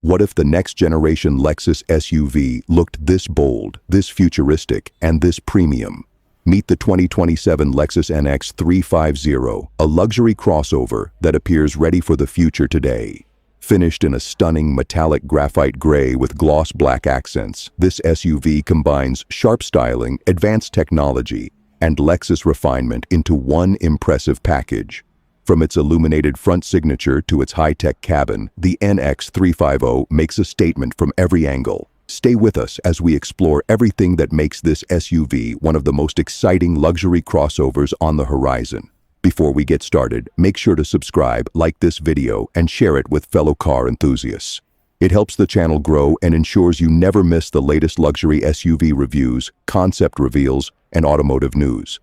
What if the next generation Lexus SUV looked this bold, this futuristic, and this premium? Meet the 2027 Lexus NX 350, a luxury crossover that appears ready for the future today. Finished in a stunning metallic graphite gray with gloss black accents, this SUV combines sharp styling, advanced technology, and Lexus refinement into one impressive package. From its illuminated front signature to its high-tech cabin, the NX 350 makes a statement from every angle. Stay with us as we explore everything that makes this SUV one of the most exciting luxury crossovers on the horizon. Before we get started, make sure to subscribe, like this video, and share it with fellow car enthusiasts. It helps the channel grow and ensures you never miss the latest luxury SUV reviews, concept reveals, and automotive news.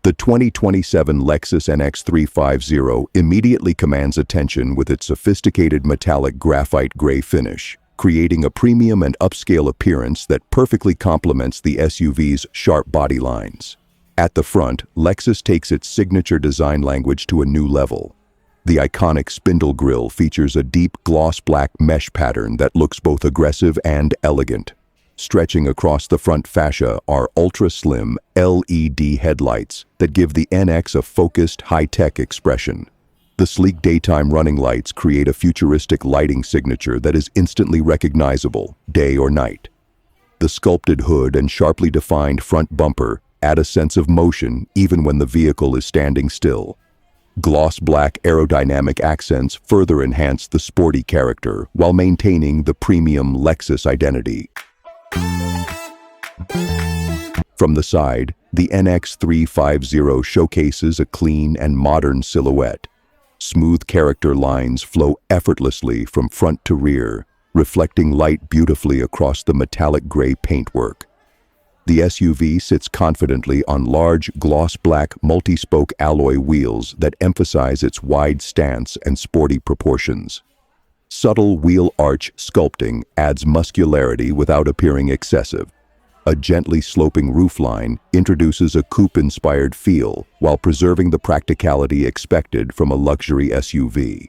The 2027 Lexus NX 350 immediately commands attention with its sophisticated metallic graphite gray finish, creating a premium and upscale appearance that perfectly complements the SUV's sharp body lines. At the front, Lexus takes its signature design language to a new level. The iconic spindle grille features a deep gloss black mesh pattern that looks both aggressive and elegant. Stretching across the front fascia are ultra-slim LED headlights that give the NX a focused, high-tech expression. The sleek daytime running lights create a futuristic lighting signature that is instantly recognizable, day or night. The sculpted hood and sharply defined front bumper add a sense of motion even when the vehicle is standing still. Gloss black aerodynamic accents further enhance the sporty character while maintaining the premium Lexus identity. From the side, the NX 350 showcases a clean and modern silhouette. Smooth character lines flow effortlessly from front to rear, reflecting light beautifully across the metallic gray paintwork. The SUV sits confidently on large, gloss black, multi-spoke alloy wheels that emphasize its wide stance and sporty proportions. Subtle wheel arch sculpting adds muscularity without appearing excessive. A gently sloping roofline introduces a coupe-inspired feel while preserving the practicality expected from a luxury SUV.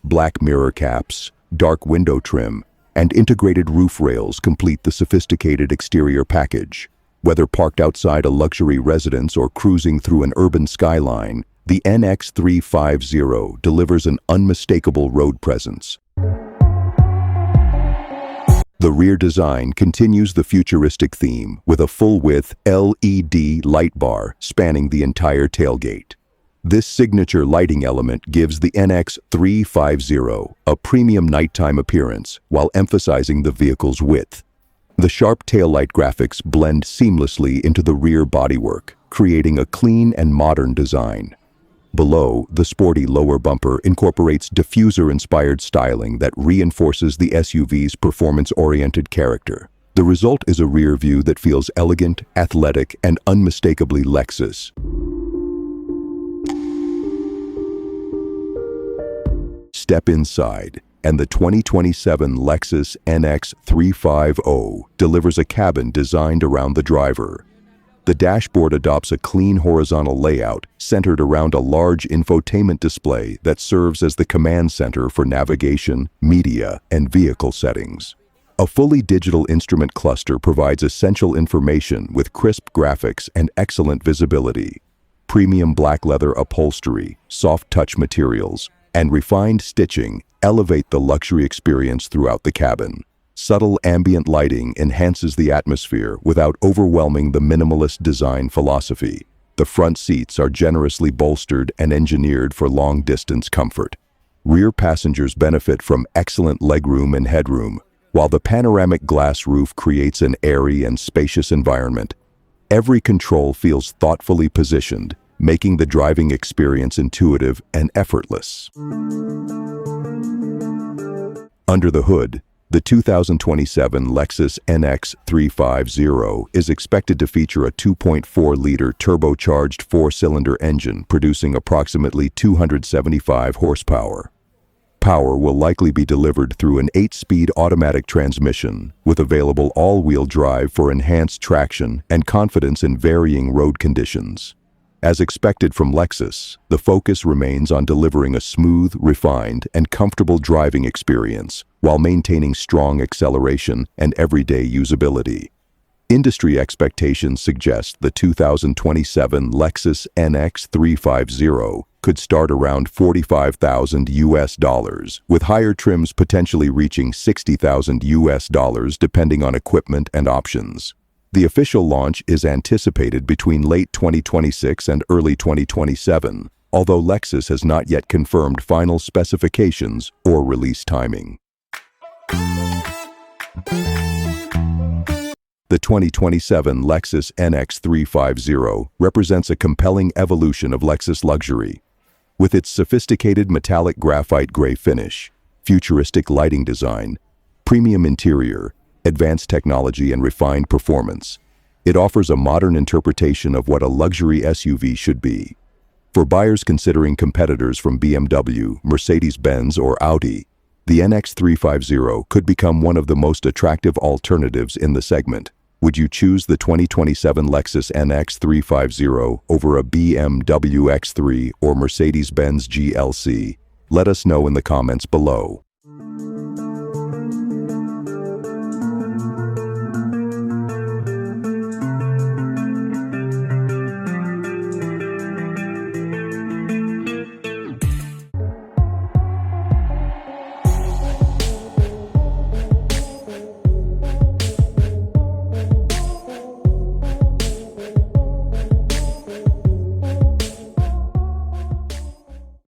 Black mirror caps, dark window trim, and integrated roof rails complete the sophisticated exterior package. Whether parked outside a luxury residence or cruising through an urban skyline, the NX 350 delivers an unmistakable road presence. The rear design continues the futuristic theme with a full-width LED light bar spanning the entire tailgate. This signature lighting element gives the NX 350 a premium nighttime appearance while emphasizing the vehicle's width. The sharp taillight graphics blend seamlessly into the rear bodywork, creating a clean and modern design. Below, the sporty lower bumper incorporates diffuser-inspired styling that reinforces the SUV's performance-oriented character. The result is a rear view that feels elegant, athletic, and unmistakably Lexus. Step inside, and the 2027 Lexus NX 350 delivers a cabin designed around the driver. The dashboard adopts a clean horizontal layout centered around a large infotainment display that serves as the command center for navigation, media, and vehicle settings. A fully digital instrument cluster provides essential information with crisp graphics and excellent visibility. Premium black leather upholstery, soft touch materials, and refined stitching elevate the luxury experience throughout the cabin. Subtle ambient lighting enhances the atmosphere without overwhelming the minimalist design philosophy. The front seats are generously bolstered and engineered for long-distance comfort. Rear passengers benefit from excellent legroom and headroom, while the panoramic glass roof creates an airy and spacious environment. Every control feels thoughtfully positioned, making the driving experience intuitive and effortless. Under the hood, the 2027 Lexus NX 350 is expected to feature a 2.4-liter turbocharged four-cylinder engine producing approximately 275 horsepower. Power will likely be delivered through an 8-speed automatic transmission with available all-wheel drive for enhanced traction and confidence in varying road conditions. As expected from Lexus, the focus remains on delivering a smooth, refined, and comfortable driving experience while maintaining strong acceleration and everyday usability. Industry expectations suggest the 2027 Lexus NX 350 could start around $45,000, with higher trims potentially reaching $60,000 depending on equipment and options. The official launch is anticipated between late 2026 and early 2027, although Lexus has not yet confirmed final specifications or release timing. The 2027 Lexus NX 350 represents a compelling evolution of Lexus luxury. With its sophisticated metallic graphite gray finish, futuristic lighting design, premium interior, advanced technology, and refined performance, it offers a modern interpretation of what a luxury SUV should be. For buyers considering competitors from BMW, Mercedes-Benz, or Audi, the NX 350 could become one of the most attractive alternatives in the segment. Would you choose the 2027 Lexus NX 350 over a BMW X3 or Mercedes-Benz GLC? Let us know in the comments below.